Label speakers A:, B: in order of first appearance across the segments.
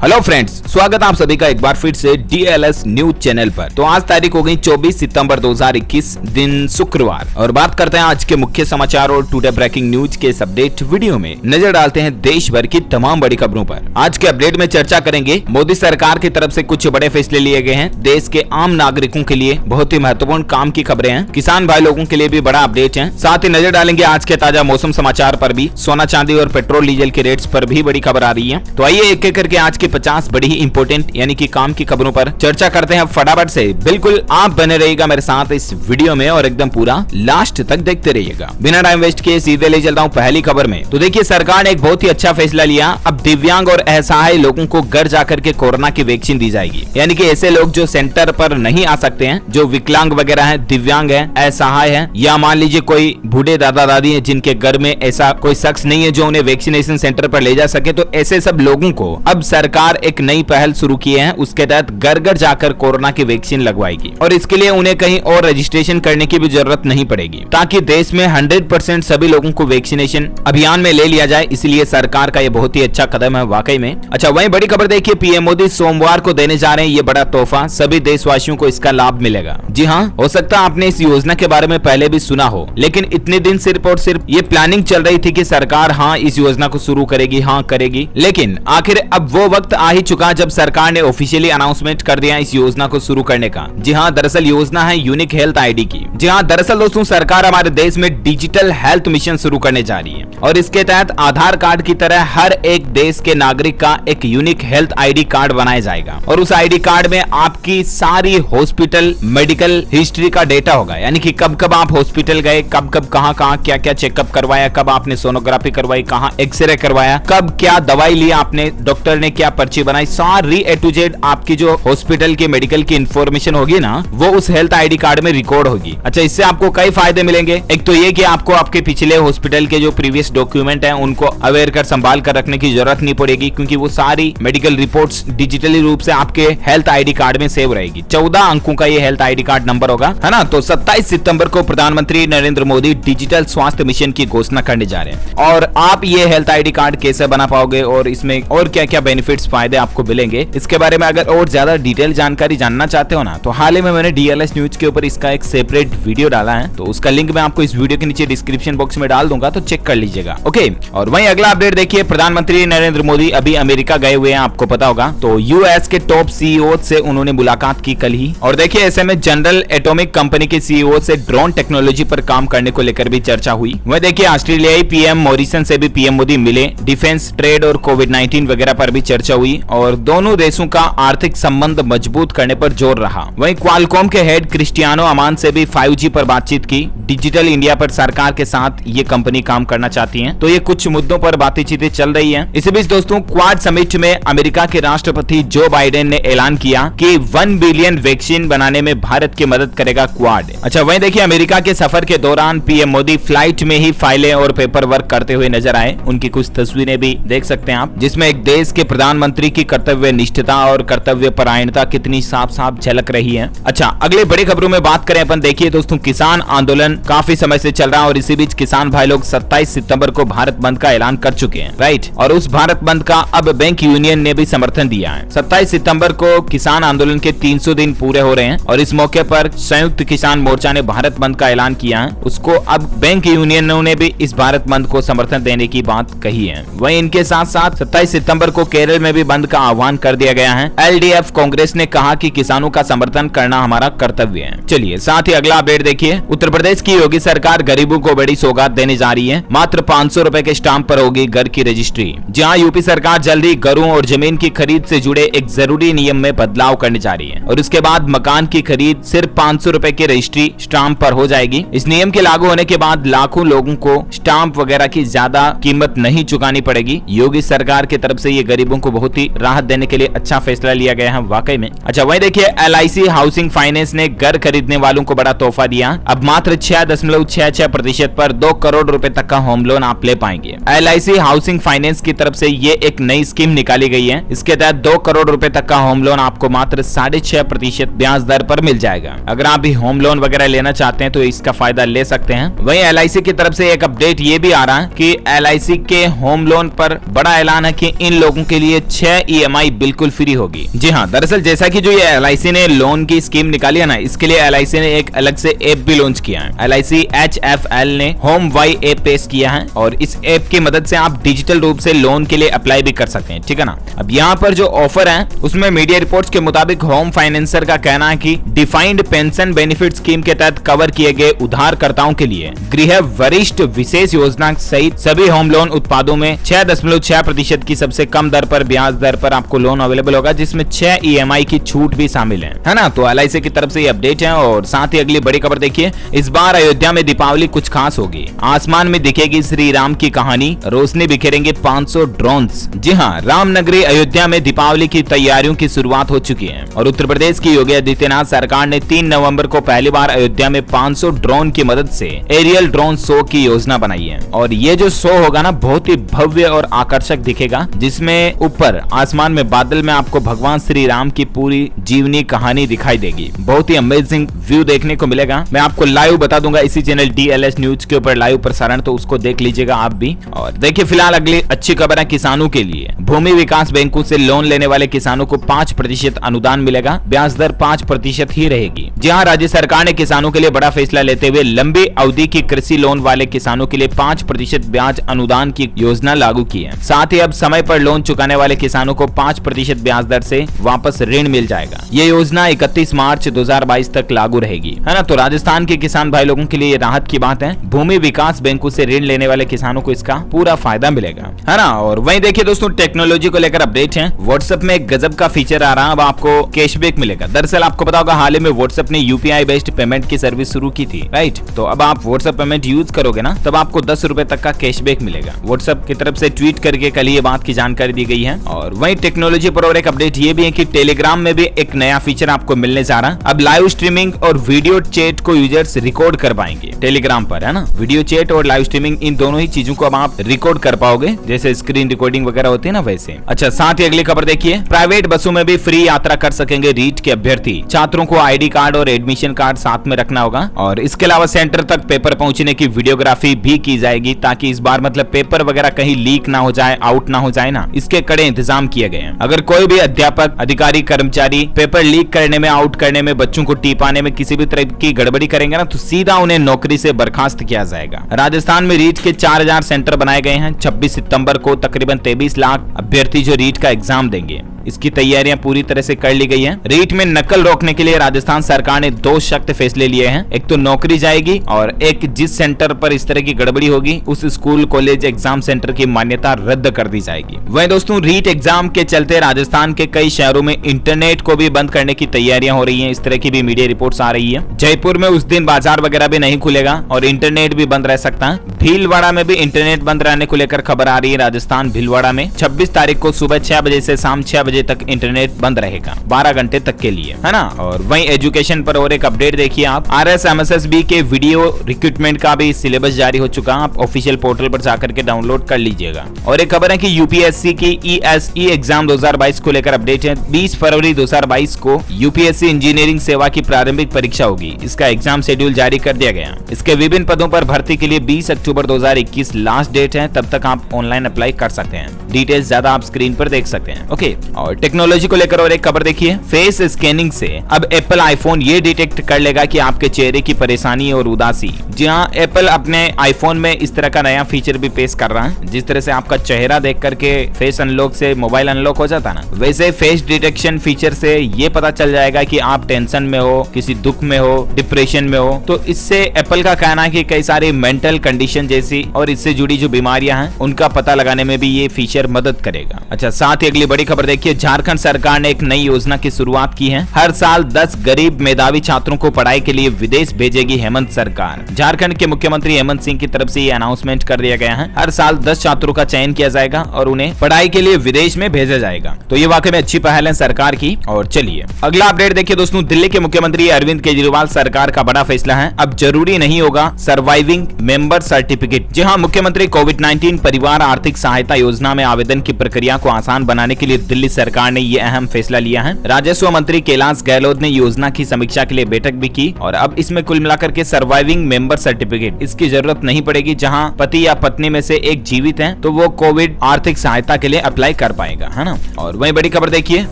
A: Hello friends, स्वागत है आप सभी का एक बार फिर से डीएलएस न्यूज चैनल पर। तो आज तारीख हो गई 24 सितंबर 2021 दिन शुक्रवार और बात करते हैं आज के मुख्य समाचार और टुडे ब्रेकिंग न्यूज के इस अपडेट वीडियो में नजर डालते हैं देश भर की तमाम बड़ी खबरों पर। आज के अपडेट में चर्चा करेंगे मोदी सरकार की तरफ से कुछ बड़े फैसले लिए गए हैं, देश के आम नागरिकों के लिए बहुत ही महत्वपूर्ण काम की खबरें हैं, किसान भाई लोगों के लिए भी बड़ा अपडेट है। साथ ही नजर डालेंगे आज के ताजा मौसम समाचार पर भी, सोना चांदी और पेट्रोल डीजल के रेट्स पर भी बड़ी खबर आ रही है। तो आइए एक एक करके आज के 50 बड़ी ही इंपोर्टेंट यानी कि काम की खबरों पर चर्चा करते हैं फटाफट से। बिल्कुल आप बने रहिएगा मेरे साथ इस वीडियो में और एकदम पूरा लास्ट तक देखते रहिएगा। बिना टाइम वेस्ट किए सीधे ले चलता हूं पहली खबर में। तो देखिए, सरकार ने एक बहुत ही अच्छा फैसला लिया। अब दिव्यांग और असहाय लोगों को घर जाकर के कोरोना की वैक्सीन दी जाएगी, यानी कि ऐसे लोग जो सेंटर पर नहीं आ सकते हैं, जो विकलांग वगैरह है, दिव्यांग है, असहाय है, या मान लीजिए कोई बूढ़े दादा दादी है जिनके घर में ऐसा कोई शख्स नहीं है जो उन्हें वैक्सीनेशन सेंटर पर ले जा सके, तो ऐसे सब लोगों को अब सरकार एक नई पहल शुरू किए हैं। उसके तहत घर घर जाकर कोरोना की वैक्सीन लगवाएगी और इसके लिए उन्हें कहीं और रजिस्ट्रेशन करने की भी जरूरत नहीं पड़ेगी, ताकि देश में 100% सभी लोगों को वैक्सीनेशन अभियान में ले लिया जाए। इसलिए सरकार का ये बहुत ही अच्छा कदम है वाकई में। अच्छा, वहीं बड़ी खबर देखिए, पीएम मोदी सोमवार को देने जा रहे हैं ये बड़ा तोहफा, सभी देशवासियों को इसका लाभ मिलेगा। जी हाँ, हो सकता है आपने इस योजना के बारे में पहले भी सुना हो, लेकिन इतने दिन सिर्फ और सिर्फ ये प्लानिंग चल रही थी कि सरकार हाँ इस योजना को शुरू करेगी, हाँ करेगी, लेकिन आखिर अब वो वक्त आ ही चुका जब सरकार ने ऑफिशियली अनाउंसमेंट कर दिया इस योजना को शुरू करने का। जी हाँ, दरअसल योजना है यूनिक हेल्थ आईडी की। जी हाँ, दरअसल दोस्तों, सरकार हमारे देश में डिजिटल हेल्थ मिशन शुरू करने जा रही है और इसके तहत आधार कार्ड की तरह हर एक देश के नागरिक का एक यूनिक हेल्थ आईडी कार्ड बनाया जाएगा और उस आईडी कार्ड में आपकी सारी हॉस्पिटल मेडिकल हिस्ट्री का डेटा होगा, यानी कि कब कब आप हॉस्पिटल गए, कब कब कहाँ कहाँ क्या क्या चेकअप करवाया, कब आपने सोनोग्राफी करवाई, कहाँ एक्सरे करवाया, कब क्या दवाई लिया आपने, डॉक्टर ने क्या पर्ची बनाई, सारी ए टू जेड आपकी जो हॉस्पिटल की मेडिकल की इंफॉर्मेशन होगी ना, वो उस हेल्थ आईडी कार्ड में रिकॉर्ड होगी। अच्छा, इससे आपको कई फायदे मिलेंगे। एक तो ये कि आपको आपके पिछले हॉस्पिटल के जो प्रीवियस डॉक्यूमेंट हैं उनको अवेयर कर संभाल कर रखने की जरूरत नहीं पड़ेगी, क्योंकि वो सारी मेडिकल रिपोर्ट्स डिजिटली रूप से आपके हेल्थ आईडी कार्ड में सेव रहेगी। 14 अंकों का ये हेल्थ आईडी कार्ड नंबर होगा, है ना। तो 27 सितंबर को प्रधानमंत्री नरेंद्र मोदी डिजिटल स्वास्थ्य मिशन की घोषणा करने जा रहे हैं और आप ये हेल्थ आईडी कार्ड कैसे बना पाओगे और इसमें और क्या क्या बेनिफिट्स फायदे आपको मिलेंगे, इसके बारे में अगर और ज्यादा डिटेल जानकारी जानना चाहते हो ना, तो हाल ही में मैंने डीएलएस न्यूज के ऊपर इसका एक सेपरेट वीडियो डाला है, तो उसका लिंक मैं आपको इस वीडियो के नीचे डिस्क्रिप्शन बॉक्स में डाल दूंगा, तो चेक कर लीजिएगा। ओके, और वहीं अगला अपडेट देखिए, प्रधानमंत्री नरेंद्र मोदी अभी अमेरिका गए हुए हैं, आपको पता होगा। तो यूएस के टॉप सीईओ से उन्होंने मुलाकात की कल ही, और देखिए ऐसे में जनरल एटॉमिक कंपनी के सीईओ से ड्रोन टेक्नोलॉजी पर काम करने को लेकर भी चर्चा हुई। वह देखिए ऑस्ट्रेलियाई पीएम मॉरिसन से भी पीएम मोदी मिले, डिफेंस, ट्रेड और कोविड-19 वगैरह पर भी चर्चा हुई और दोनों देशों का आर्थिक संबंध मजबूत करने पर जोर रहा। वहीं क्वालकॉम के हेड क्रिस्टियानो अमान से भी 5G पर बातचीत की। डिजिटल इंडिया पर सरकार के साथ ये कंपनी काम करना चाहती है, तो ये कुछ मुद्दों पर बातचीतें चल रही हैं। इसी बीच दोस्तों, क्वाड समिट में अमेरिका के राष्ट्रपति जो बाइडेन ने ऐलान किया कि 1 बिलियन वैक्सीन बनाने में भारत की मदद करेगा क्वाड। अच्छा, वहीं देखिए अमेरिका के सफर के दौरान पीएम मोदी फ्लाइट में ही फाइलें और पेपर वर्क करते हुए नजर आए। उनकी कुछ तस्वीरें भी देख सकते हैं आप, जिसमें एक देश के प्रधानमंत्री की कर्तव्य निष्ठता और कर्तव्य परायणता कितनी साफ साफ झलक रही है। अच्छा, अगले बड़ी खबरों में बात करें अपन, देखिए दोस्तों, किसान आंदोलन काफी समय से चल रहा है और इसी बीच किसान भाई लोग 27 सितंबर को भारत बंद का ऐलान कर चुके हैं, राइट। और उस भारत बंद का अब बैंक यूनियन ने भी समर्थन दिया है। 27 सितंबर को किसान आंदोलन के 300 दिन पूरे हो रहे हैं और इस मौके पर संयुक्त किसान मोर्चा ने भारत बंद का ऐलान किया है। उसको अब बैंक यूनियनों ने भी इस भारत बंद को समर्थन देने की बात कही है। वहीं इनके साथ साथ 27 सितंबर को केरल में भी बंद का आह्वान कर दिया गया है। एलडीएफ कांग्रेस ने कहा कि किसानों का समर्थन करना हमारा कर्तव्य है। चलिए साथ ही अगला अपडेट देखिए, उत्तर प्रदेश की योगी सरकार गरीबों को बड़ी सौगात देने जा रही है। मात्र 500 रुपए के स्टाम्प पर होगी घर की रजिस्ट्री। जहां यूपी सरकार जल्दी घरों और जमीन की खरीद से जुड़े एक जरूरी नियम में बदलाव करने जा रही है और उसके बाद मकान की खरीद सिर्फ 500 रुपए की रजिस्ट्री स्टाम्प पर हो जाएगी। इस नियम के लागू होने के बाद लाखों लोगों को स्टाम्प वगैरह की ज्यादा कीमत नहीं चुकानी पड़ेगी। योगी सरकार की तरफ से ये गरीबों को बहुत ही राहत देने के लिए अच्छा फैसला लिया गया है वाकई में। अच्छा, वही देखिए LIC हाउसिंग फाइनेंस ने घर खरीदने वालों को बड़ा तोहफा दिया। अब मात्र 6.66% पर 2 करोड़ रुपए तक का होम लोन आप ले पाएंगे। LIC हाउसिंग फाइनेंस की तरफ से ये एक नई स्कीम निकाली गई है। इसके तहत 2 करोड़ रुपए तक का होम लोन आपको मात्र 6.5% ब्याज दर पर मिल जाएगा। अगर आप भी होम लोन वगैरह लेना चाहते हैं तो इसका फायदा ले सकते हैं। वहीं LIC की तरफ से एक अपडेट ये भी आ रहा है कि LIC के होम लोन पर बड़ा ऐलान है कि इन लोगों के लिए 6 EMI बिल्कुल फ्री होगी। जी हाँ, दरअसल जैसा कि जो ये LIC ने लोन की स्कीम निकाली है ना, इसके लिए LIC ने एक अलग से ऐप भी लॉन्च किया है। LIC HFL ने होम वाई ऐप पेश किया है और इस ऐप की मदद से आप डिजिटल रूप से लोन के लिए अप्लाई भी कर सकते हैं, ठीक है ना। अब यहाँ पर जो ऑफर है उसमें मीडिया रिपोर्ट्स के मुताबिक होम फाइनेंसर का कहना है कि डिफाइंड पेंशन बेनिफिट स्कीम के तहत कवर किए गए उधारकर्ताओं के लिए गृह वरिष्ठ विशेष योजना सहित सभी होम लोन उत्पादों में 6.6% की सबसे कम दर पर ब्याज दर पर आपको लोन अवेलेबल होगा, जिसमें 6 EMI की छूट भी शामिल है ना। तो LIC की तरफ से ये अपडेट है। और साथ ही अगली बड़ी खबर देखिए, इस बार अयोध्या में दीपावली कुछ खास होगी। आसमान में दिखेगी श्री राम की कहानी, रोशनी बिखेरेंगे 500 ड्रोन्स। जी हाँ, रामनगरी अयोध्या में दीपावली की तैयारियों की शुरुआत हो चुकी है और उत्तर प्रदेश की योगी आदित्यनाथ सरकार ने 3 नवंबर को पहली बार अयोध्या में 500 ड्रोन की मदद से एरियल ड्रोन शो की योजना बनाई है। और ये जो शो होगा ना, बहुत ही भव्य और आकर्षक दिखेगा, जिसमें ऊपर आसमान में बादल में आपको भगवान श्री राम की पूरी जीवनी कहानी दिखाई देगी। बहुत ही अमेजिंग व्यू देखने को मिलेगा। मैं आपको लाइव बता दूंगा इसी चैनल DLS न्यूज के ऊपर लाइव प्रसारण, तो उसको देख लीजिएगा आप भी। और देखिए, फिलहाल अगली अच्छी खबर है किसानों के लिए। भूमि विकास बैंकों से लोन लेने वाले किसानों को 5% अनुदान मिलेगा, ब्याज दर 5% ही रहेगी। जहां राज्य सरकार ने किसानों के लिए बड़ा फैसला लेते हुए लंबी अवधि की कृषि लोन वाले किसानों के लिए 5% ब्याज अनुदान की योजना लागू की है। साथ ही अब समय पर लोन चुकाने वाले किसानों को 5% ब्याज दर से वापस ऋण मिल जाएगा। ये योजना 31 मार्च 2022 तक लागू रहेगी, है ना। तो राजस्थान के किसान भाई लोगों के लिए ये राहत की बात है। भूमि विकास बैंकों से ऋण लेने वाले किसानों को इसका पूरा फायदा मिलेगा, है ना। और वहीं देखिए दोस्तों, टेक्नोलॉजी को लेकर अपडेट है। व्हाट्सएप में एक गजब का फीचर आ रहा है, अब आपको कैशबैक मिलेगा। दरअसल आपको पता होगा, हाल ही में व्हाट्सएप ने UPI बेस्ड पेमेंट की सर्विस शुरू की थी, राइट। तो अब आप व्हाट्सएप पेमेंट यूज करोगे ना, तब आपको 10 रुपए तक का कैशबैक मिलेगा। व्हाट्सएप की तरफ से ट्वीट करके कल ये बात की जानकारी दी गई है। और वहीं टेक्नोलॉजी पर और एक अपडेट ये भी है कि टेलीग्राम में भी एक नया फीचर आपको मिलने जा रहा है। अब लाइव स्ट्रीमिंग और वीडियो चैट को यूजर्स रिकॉर्ड कर पाएंगे टेलीग्राम पर, है ना। वीडियो चैट और लाइव स्ट्रीमिंग, इन दोनों ही चीजों को अब आप रिकॉर्ड कर पाओगे, जैसे स्क्रीन रिकॉर्डिंग वगैरह होती है ना, वैसे। अच्छा, साथ ही अगली खबर देखिए, प्राइवेट बसों में भी फ्री यात्रा कर सकेंगे रीट के अभ्यर्थी। छात्रों को ID कार्ड और एडमिशन कार्ड साथ में रखना होगा और इसके अलावा सेंटर तक पेपर पहुंचने की वीडियोग्राफी भी की जाएगी, ताकि इस बार मतलब पेपर वगैरह कहीं लीक ना हो जाए, आउट ना हो जाए ना, इसके कड़े इंतजाम किए गए हैं। अगर कोई भी अध्यापक, अधिकारी, कर्मचारी पेपर लीक करने में, आउट करने में, बच्चों को टिपाने में किसी भी तरह की गड़बड़ी करेंगे ना, तो सीधा उन्हें नौकरी से बर्खास्त किया जाएगा। राजस्थान में रीट के 4000 सेंटर बनाए गए हैं। 26 सितंबर को तकरीबन 23 लाख अभ्यर्थी जो रीट का एग्जाम देंगे, इसकी तैयारियां पूरी तरह से कर ली गई है। रीट में नकल रोकने के लिए राजस्थान सरकार ने 2 सख्त फैसले लिए हैं। एक तो नौकरी जाएगी और एक जिस सेंटर पर इस तरह की गड़बड़ी होगी, उस स्कूल, कॉलेज, एग्जाम सेंटर की मान्यता रद्द कर दी जाएगी। वहीं दोस्तों, रीट एग्जाम के चलते राजस्थान के कई शहरों में इंटरनेट को भी बंद करने की तैयारियां हो रही है। इस तरह की भी मीडिया रिपोर्ट्स आ रही है। जयपुर में उस दिन बाजार वगैरह भी नहीं खुलेगा और इंटरनेट भी बंद रह सकता है। भीलवाड़ा में भी इंटरनेट बंद रहने को लेकर खबर आ रही है। राजस्थान भीलवाड़ा में 26 तारीख को सुबह 6 बजे से शाम 6 बजे तक इंटरनेट बंद रहेगा, 12 घंटे तक के लिए, है ना। और वहीं एजुकेशन पर और एक अपडेट देखिए आप, RSMSSB के वीडियो रिक्रूटमेंट का भी सिलेबस जारी हो चुका है। आप ऑफिशियल पोर्टल पर जाकर के डाउनलोड कर लीजिएगा। और एक खबर है कि UPSC की ESE एग्जाम 2022 को लेकर अपडेट है। 20 फरवरी 2022 को UPSC इंजीनियरिंग सेवा की प्रारंभिक परीक्षा होगी। इसका एग्जाम शेड्यूल जारी कर दिया गया। इसके विभिन्न पदों पर भर्ती के लिए 20 अक्टूबर 2021 लास्ट डेट है, तब तक आप ऑनलाइन अप्लाई कर सकते हैं। डिटेल्स ज्यादा आप स्क्रीन पर देख सकते हैं, ओके। और टेक्नोलॉजी को लेकर और एक खबर देखिए, फेस स्कैनिंग से अब एप्पल आईफोन ये डिटेक्ट कर लेगा कि आपके चेहरे की परेशानी और उदासी। जी हाँ, एप्पल अपने आईफोन में इस तरह का नया फीचर भी पेश कर रहा है। जिस तरह से आपका चेहरा देख करके फेस अनलॉक से मोबाइल अनलॉक हो जाता ना, वैसे फेस डिटेक्शन फीचर से ये पता चल जाएगा कि आप टेंशन में हो, किसी दुख में हो, डिप्रेशन में हो। तो इससे एप्पल का कहना है कि कई सारी मेंटल कंडीशन जैसी और इससे जुड़ी जो बीमारियां हैं, उनका पता लगाने में भी ये फीचर मदद करेगा। अच्छा, साथ ही अगली बड़ी खबर देखिए, झारखंड सरकार ने एक नई योजना की शुरुआत की है। हर साल 10 गरीब मेधावी छात्रों को पढ़ाई के लिए विदेश भेजेगी हेमंत सरकार। झारखंड के मुख्यमंत्री हेमंत सिंह की तरफ से ये अनाउंसमेंट कर दिया गया है। हर साल 10 छात्रों का चयन किया जाएगा और उन्हें पढ़ाई के लिए विदेश में भेजा जाएगा। तो ये वाकई में अच्छी पहल है सरकार की। और चलिए अगला अपडेट देखिए दोस्तों, दिल्ली के मुख्यमंत्री अरविंद केजरीवाल सरकार का बड़ा फैसला है। अब जरूरी नहीं होगा सर्वाइविंग मेंबर सर्टिफिकेट। जी हाँ, मुख्यमंत्री कोविड-19 परिवार आर्थिक सहायता योजना में आवेदन की प्रक्रिया को आसान बनाने के लिए दिल्ली सरकार ने ये अहम फैसला लिया है। राजस्व मंत्री कैलाश गहलोत ने योजना की समीक्षा के लिए बैठक भी की और अब इसमें कुल मिलाकर के सर्वाइविंग मेंबर सर्टिफिकेट इसकी जरूरत नहीं पड़ेगी। जहां पति या पत्नी में से एक जीवित है तो वो कोविड आर्थिक सहायता के लिए अप्लाई कर पाएगा, है ना। और वही बड़ी खबर देखिए,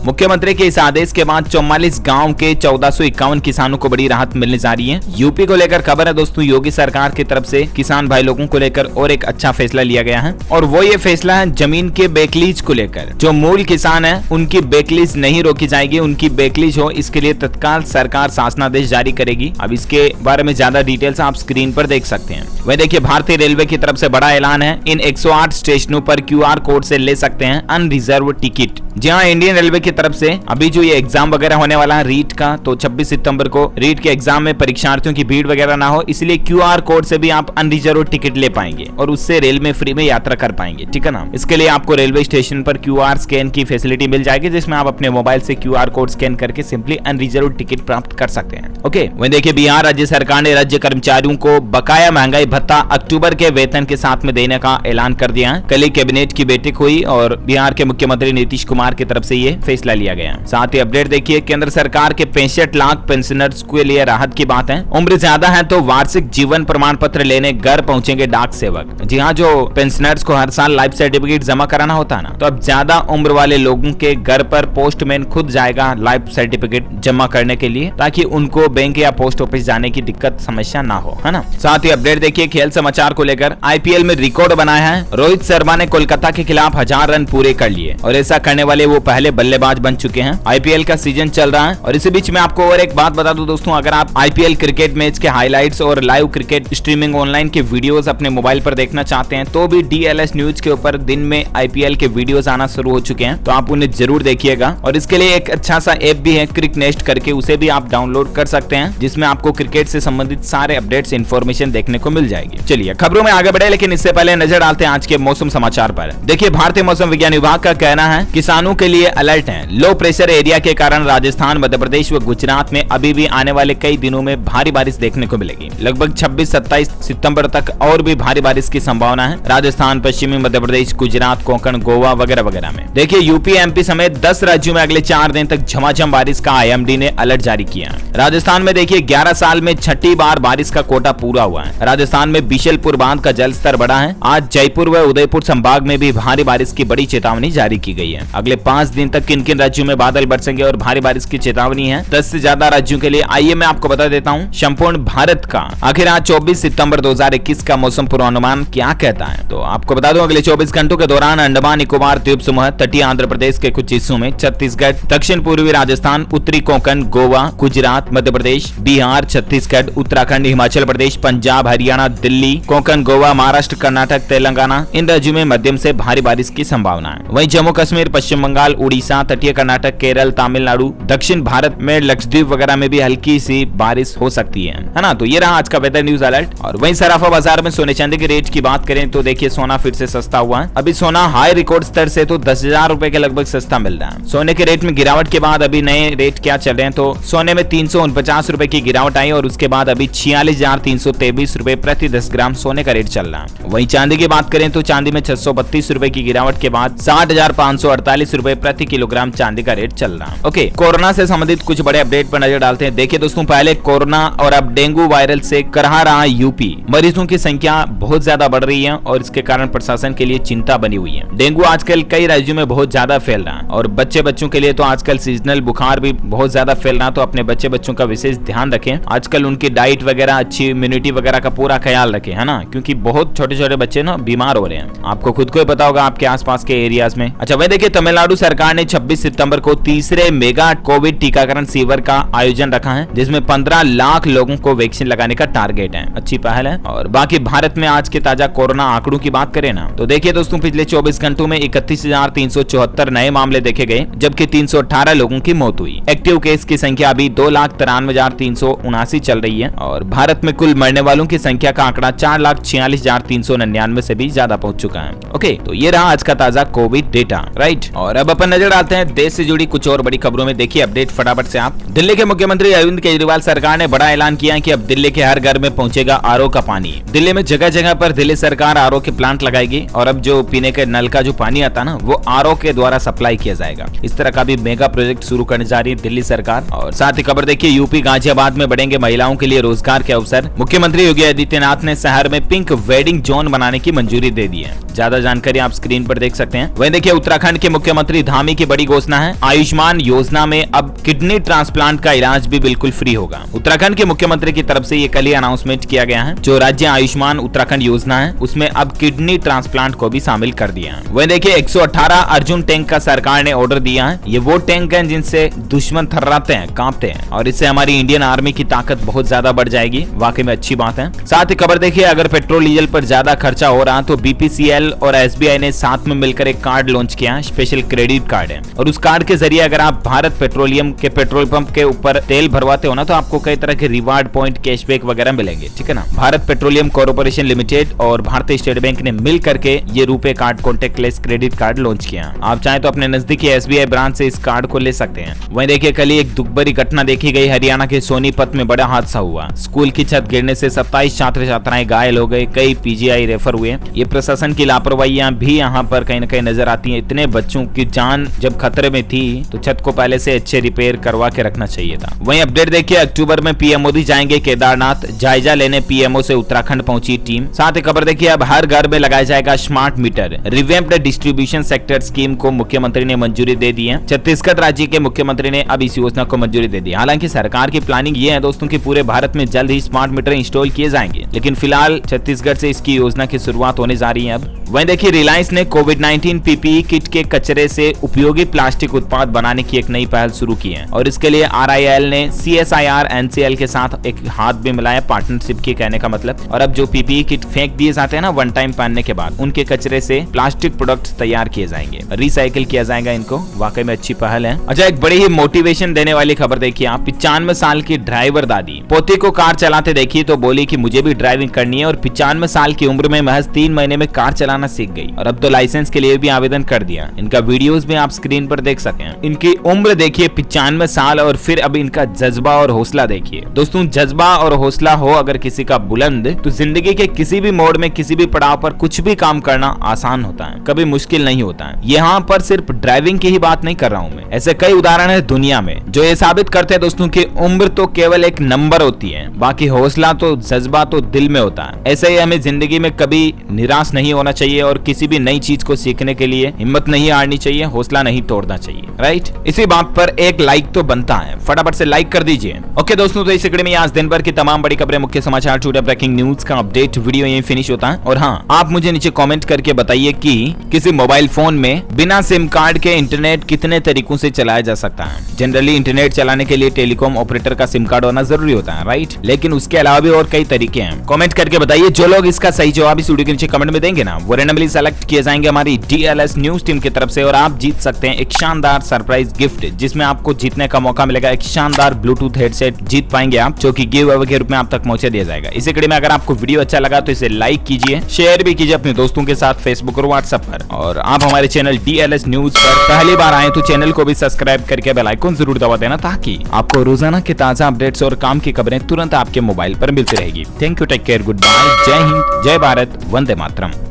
A: मुख्यमंत्री के इस आदेश के बाद 44 गाँव के 1451 किसानों को बड़ी राहत मिलने जा रही है। यूपी को लेकर खबर है दोस्तों, योगी सरकार की तरफ से किसान भाई लोगों को लेकर और एक अच्छा फैसला लिया गया है और वो ये फैसला है जमीन के बेकलीज को लेकर। जो मूल किसान है उनकी बेकलीज नहीं रोकी जाएगी, उनकी बेकलीज हो इसके लिए तत्काल सरकार शासनादेश जारी करेगी। अब इसके बारे में ज्यादा डिटेल्स आप स्क्रीन पर देख सकते हैं। वह देखिए, भारतीय रेलवे की तरफ से बड़ा ऐलान है, इन 108 स्टेशनों पर QR कोड से ले सकते हैं अनरिजर्व टिकट। जी हाँ, इंडियन रेलवे की तरफ से अभी जो ये एग्जाम वगैरह होने वाला है रीट का, तो 26 सितंबर को रीट के एग्जाम में परीक्षार्थियों की भीड़ वगैरह ना हो, इसलिए QR कोड से भी आप अनरिजर्व टिकट ले पाएंगे और उससे रेल में फ्री में यात्रा कर पाएंगे, ठीक है ना। इसके लिए आपको रेलवे स्टेशन पर QR स्कैन की फैसिलिटी मिल जाएगी, जिसमें आप अपने मोबाइल से QR कोड स्कैन करके सिंपली अनरिजर्व टिकट प्राप्त कर सकते हैं। ओके, वहीं देखिए, बिहार राज्य सरकार ने राज्य कर्मचारियों को बकाया महंगाई भत्ता अक्टूबर के वेतन के साथ में देने का ऐलान कर दिया है। कल ही कैबिनेट की बैठक हुई और बिहार के मुख्यमंत्री नीतीश कुमार की तरफ से ये फैसला लिया गया। साथ ही अपडेट देखिए, केंद्र सरकार के 65 लाख पेंशनर्स के लिए राहत की बात है। उम्र ज्यादा है तो वार्षिक जीवन प्रमाण पत्र लेने घर पहुंचेंगे डाक सेवक। जी हाँ, जो पेंशनर्स को हर साल लाइफ सर्टिफिकेट जमा कराना होता है ना, तो अब ज्यादा उम्र वाले लोगों के घर पर पोस्टमैन खुद जाएगा लाइफ सर्टिफिकेट जमा करने के लिए, ताकि उनको बैंक या पोस्ट ऑफिस जाने की दिक्कत समस्या ना हो, है ना। साथ ही अपडेट देखिए, खेल समाचार को लेकर IPL में रिकॉर्ड बनाया है। रोहित शर्मा ने कोलकाता के खिलाफ 1000 रन पूरे कर लिए और ऐसा करने वाले वो पहले बल्लेबाज बन चुके हैं। IPL का सीजन चल रहा है और इसी बीच में आपको और एक बात बता दूं दोस्तों, अगर आप IPL क्रिकेट मैच के हाइलाइट्स और लाइव क्रिकेट स्ट्रीमिंग ऑनलाइन के वीडियोस अपने मोबाइल पर देखना चाहते हैं तो भी DLS न्यूज के ऊपर दिन में IPL के वीडियोस आना शुरू हो चुके हैं, तो आप उन्हें जरूर देखिएगा। और इसके लिए एक अच्छा सा ऐप भी है क्रिक नेस्ट करके, उसे भी आप डाउनलोड कर सकते हैं, जिसमें आपको क्रिकेट से संबंधित सारे अपडेट्स इंफॉर्मेशन देखने को मिल जाएगी। चलिए खबरों में आगे बढ़े, लेकिन इससे पहले नजर डालते हैं आज के मौसम समाचार पर। देखिए, भारतीय मौसम विज्ञान विभाग का कहना है किसानों के लिए अलर्ट है। लो प्रेशर एरिया के कारण राजस्थान, मध्य प्रदेश व गुजरात में अभी भी आने वाले कई दिनों में भारी बारिश देखने को मिलेगी। लगभग 26-27 सितंबर तक और भी भारी बारिश की संभावना है राजस्थान, पश्चिमी मध्य प्रदेश, गुजरात, कोंकण, गोवा वगैरह वगैरह में। देखिए, यूपी, MP समेत 10 राज्यों में अगले 4 दिन तक झमाझम बारिश का IMD ने अलर्ट जारी किया। राजस्थान में देखिए 11 साल में छठी बार बारिश का कोटा पूरा हुआ है। राजस्थान में बिशलपुर बांध का जल स्तर बढ़ा है। आज जयपुर व उदयपुर संभाग में भी भारी बारिश की बड़ी चेतावनी जारी की गई है। अगले 5 दिन तक किन किन राज्यों में बादल बरसेंगे और भारी बारिश की चेतावनी है 10 से ज्यादा राज्यों के लिए। आइए मैं आपको बता देता हूँ संपूर्ण भारत का आखिर आज 24 सितंबर 2021 का मौसम पूर्वानुमान क्या कहता है। तो आपको बता दूं, अगले 24 घंटों के दौरान अंडमान निकोबार द्वीप समूह, तटीय आंध्र प्रदेश के कुछ हिस्सों में, छत्तीसगढ़, दक्षिण पूर्वी राजस्थान, उत्तरी कोंकण, गोवा, गुजरात, मध्य प्रदेश, बिहार, छत्तीसगढ़, उत्तराखंड, हिमाचल प्रदेश, पंजाब, हरियाणा, दिल्ली, कोंकण, गोवा, महाराष्ट्र, कर्नाटक, तेलंगाना, इन राज्यों में मध्यम से भारी बारिश की संभावना है। वहीं जम्मू कश्मीर, पश्चिम बंगाल, उड़ीसा, तटीय कर्नाटक, केरल, तमिलनाडु, दक्षिण भारत में लक्षद्वीप वगैरह में भी हल्की सी बारिश हो सकती है ना। तो ये रहा आज का वेदर न्यूज अलर्ट। और वहीं सराफा बाजार में सोने चांदी के रेट की बात करें तो देखिए, सोना फिर से सस्ता हुआ है। अभी सोना हाई रिकॉर्ड स्तर से तो 10,000 रुपए के लगभग सस्ता मिल रहा है। सोने के रेट में गिरावट के बाद अभी नए रेट क्या चल रहे हैं, तो सोने में 349 रुपए की गिरावट आई और उसके बाद अभी 46,323 रुपए प्रति 10 ग्राम सोने का रेट चल रहा है। वहीं चांदी की बात करें तो चांदी में 632 रुपए की गिरावट के बाद 60,548 रुपए प्रति किलोग्राम चांदी का रेट चल रहा है। ओके, कोरोना से संबंधित कुछ बड़े अपडेट पर नजर डालते हैं। देखिए दोस्तों, पहले कोरोना और अब डेंगू वायरल से करहा रहा यूपी। मरीजों की संख्या बहुत ज्यादा बढ़ रही है और इसके कारण प्रशासन के लिए चिंता बनी हुई है। डेंगू आजकल कई राज्यों में बहुत ज्यादा फैल रहा है और बच्चों के लिए तो आजकल सीजनल बुखार भी बहुत ज्यादा फैल रहा है, तो अपने बच्चों का विशेष ध्यान रखें। आजकल उनकी डाइट वगैरह, अच्छी इम्यूनिटी वगैरह का पूरा ख्याल रखें, है ना, क्योंकि बहुत छोटे छोटे बच्चे ना बीमार हो रहे हैं। आपको खुद को ही पता होगा आपके आसपास के एरियाज में। अच्छा, वही देखिए, तमिलनाडु सरकार ने 26 सितंबर को तीसरे मेगा कोविड टीकाकरण शिविर का आयोजन रखा है, जिसमें 15 लाख लोगों को वैक्सीन लगाने का टारगेट है। अच्छी पहल है। और बाकी भारत में आज के ताजा कोरोना आंकड़ों की बात करें ना, तो देखिए दोस्तों, पिछले 24 घंटों में 31,374 नए मामले देखे गए, जबकि 318 लोगों की मौत हुई। एक्टिव केस की संख्या अभी 2,93,379 चल रही है और भारत में कुल मरने वालों की संख्या का आंकड़ा 4,46,399 से भी ज्यादा पहुंच चुका है। ओके, तो ये रहा आज का ताजा कोविड डेटा, राइट। और अब अपन नजर डालते हैं देश से जुड़ी कुछ और बड़ी खबरों में। देखिए अपडेट फटाफट से आप। दिल्ली के मुख्यमंत्री अरविंद केजरीवाल सरकार ने बड़ा ऐलान किया है कि अब दिल्ली के हर घर में पहुंचेगा RO का पानी। दिल्ली में जगह जगह पर दिल्ली सरकार RO के प्लांट लगाएगी और अब जो पीने के नल का जो पानी आता है ना, वो RO के द्वारा सप्लाई सप्लाई किया जाएगा। इस तरह का भी मेगा प्रोजेक्ट शुरू करने जा रही है दिल्ली सरकार। और साथ ही खबर देखिए, यूपी गाजियाबाद में बढ़ेंगे महिलाओं के लिए रोजगार के अवसर। मुख्यमंत्री योगी आदित्यनाथ ने शहर में पिंक वेडिंग जोन बनाने की मंजूरी दे दी है। ज्यादा जानकारी आप स्क्रीन पर देख सकते हैं। वहीं देखिए, उत्तराखंड के मुख्यमंत्री धामी की बड़ी घोषणा है। आयुष्मान योजना में अब किडनी ट्रांसप्लांट का इलाज भी बिल्कुल फ्री होगा। उत्तराखंड के मुख्यमंत्री की तरफ से ये कल ही अनाउंसमेंट किया गया है। जो राज्य आयुष्मान उत्तराखंड योजना है उसमें अब किडनी ट्रांसप्लांट को भी शामिल कर दिया है। वहीं देखिए, 118 अर्जुन टैंक का सरकार ने ऑर्डर दिया है। ये वो टैंक हैं जिनसे दुश्मन थर्राते हैं, कांपते हैं, और इससे हमारी इंडियन आर्मी की ताकत बहुत ज्यादा बढ़ जाएगी। वाकई में अच्छी बात है। साथ ही खबर देखिए, अगर पेट्रोल डीजल पर ज्यादा खर्चा हो रहा तो BPCL और SBI ने साथ में मिलकर एक कार्ड लॉन्च किया है। स्पेशल क्रेडिट कार्ड है, और उस कार्ड के जरिए अगर आप भारत पेट्रोलियम के पेट्रोल पंप के ऊपर तेल भरवाते हो ना, तो आपको कई तरह के रिवार्ड पॉइंट, कैशबैक वगैरह मिलेंगे। ठीक है ना। भारत पेट्रोलियम कॉर्पोरेशन लिमिटेड और भारतीय स्टेट बैंक ने मिल करके ये RuPay card contact lens credit card launch किया। आप चाहे तो अपने नजदीकी SBI ब्रांच से इस कार्ड को ले सकते हैं। वहीं देखिए, कल एक दुख भरी घटना देखी गई। हरियाणा के सोनीपत में बड़ा हादसा हुआ। स्कूल की छत गिरने से 27 छात्र छात्राएं घायल हो गए, कई PGI रेफर हुए। ये प्रशासन की लापरवाहियां भी यहाँ पर कहीं न कहीं नजर आती है। इतने बच्चों की जान जब खतरे में थी तो छत को पहले से अच्छे रिपेयर करवा के रखना चाहिए था। वहीं अपडेट देखिए, अक्टूबर में PM मोदी जाएंगे केदारनाथ, जायजा लेने PMO से उत्तराखंड पहुंची टीम। साथ ही खबर देखिए, अब हर घर में लगाया जाएगा smart meter. Revamped distribution sector scheme को मुख्यमंत्री ने मंजूरी दे दी है। छत्तीसगढ़ राज्य के मुख्यमंत्री ने अब इस योजना को मंजूरी दे दी। हालांकि सरकार की प्लानिंग ये है दोस्तों कि पूरे भारत में जल्द ही स्मार्ट मीटर इंस्टॉल किए जाएंगे, लेकिन फिलहाल छत्तीसगढ़ से इसकी योजना की शुरुआत होने जा रही है। अब वहीं देखिए, रिलायंस ने कोविड-19 PPE किट के कचरे से उपयोगी प्लास्टिक उत्पाद बनाने की एक नई पहल शुरू की है, और इसके लिए RIL ने CSIR NCL के साथ एक हाथ भी मिलाया, पार्टनरशिप की कहने का मतलब। और अब जो PPE किट फेंक दिए जाते हैं ना वन टाइम पहनने के बाद, उनके कचरे से प्लास्टिक प्रोडक्ट्स तैयार किए जाएंगे, रिसाइकिल किया जाएगा इनको। वाकई में अच्छी पहल है। अच्छा, एक बड़ी ही मोटिवेशन देने वाली खबर देखिए आप। 95 साल की ड्राइवर दादी पोती को कार चलाते देखी तो बोली कि मुझे भी ड्राइविंग करनी है, और 95 साल की उम्र में महज 3 महीने में कार चलाना सीख गई, और अब तो लाइसेंस के लिए भी आवेदन कर दिया। इनका वीडियोस भी आप स्क्रीन पर देख सकते हैं। इनकी उम्र देखिए 95 साल, और फिर अब इनका जज्बा और हौसला देखिए दोस्तों। जज्बा और हौसला हो अगर किसी का बुलंद, तो जिंदगी के किसी भी मोड़ में, किसी भी पड़ाव पर कुछ भी काम करना आसान होता है, कभी मुश्किल नहीं होता है। यहाँ पर सिर्फ ड्राइविंग की ही बात नहीं कर रहा हूँ मैं, ऐसे कई उदाहरण है दुनिया में जो ये साबित करते हैं दोस्तों कि उम्र तो केवल एक नंबर होती है, बाकी हौसला तो, जज्बा तो दिल में होता है। ऐसे ही हमें जिंदगी में कभी निराश नहीं होना चाहिए, और किसी भी नई चीज को सीखने के लिए हिम्मत नहीं हारनी चाहिए, हौसला नहीं तोड़ना चाहिए। राइट, इसी बात पर एक लाइक तो बनता है, फटाफट से लाइक कर दीजिए। ओके दोस्तों, तो इस वीडियो में आज दिन भर की तमाम बड़ी खबरें, मुख्य समाचार, टुडे ब्रेकिंग न्यूज का अपडेट वीडियो यहीं फिनिश होता है। और हाँ, आप मुझे नीचे कमेंट करके बताइए कि किसी मोबाइल फोन में बिना सिम कार्ड के इंटरनेट कितने तरीकों से चलाया जा सकता है। जनरली इंटरनेट चलाने के लिए टेलीकॉम ऑपरेटर का सिम कार्ड होना जरूरी होता है, राइट, लेकिन उसके अलावा भी और कई तरीके हैं। कमेंट करके बताइए। जो लोग इसका सही जवाब इस वीडियो के नीचे कमेंट में देंगे ना, वो रैंडमली सेलेक्ट किए जाएंगे हमारी DLS न्यूज टीम की तरफ से, और आप जीत सकते हैं एक शानदार सरप्राइज गिफ्ट, जिसमें आपको जीतने का मौका मिलेगा। एक शानदार ब्लूटूथ हेडसेट जीत पाएंगे आप, जो कि गिव अवे के रूप में आप तक पहुंचा दिया जाएगा। इसी कड़ी में अगर आपको वीडियो अच्छा लगा तो इसे लाइक कीजिए, शेयर भी कीजिए अपने दोस्तों के साथ फेसबुक और व्हाट्सएप पर। और आप हमारे चैनल DLS न्यूज पर पहली बार आए तो चैनल को भी सब्सक्राइब करके बेल आइकन जरूर दबा देना, ताकि आपको रोजाना के ताजा अपडेट्स और काम की खबरें तुरंत आपके मोबाइल पर मिलती रहेगी। Thank you, take care, good bye, जय हिंद, जय भारत, वंदे मातरम।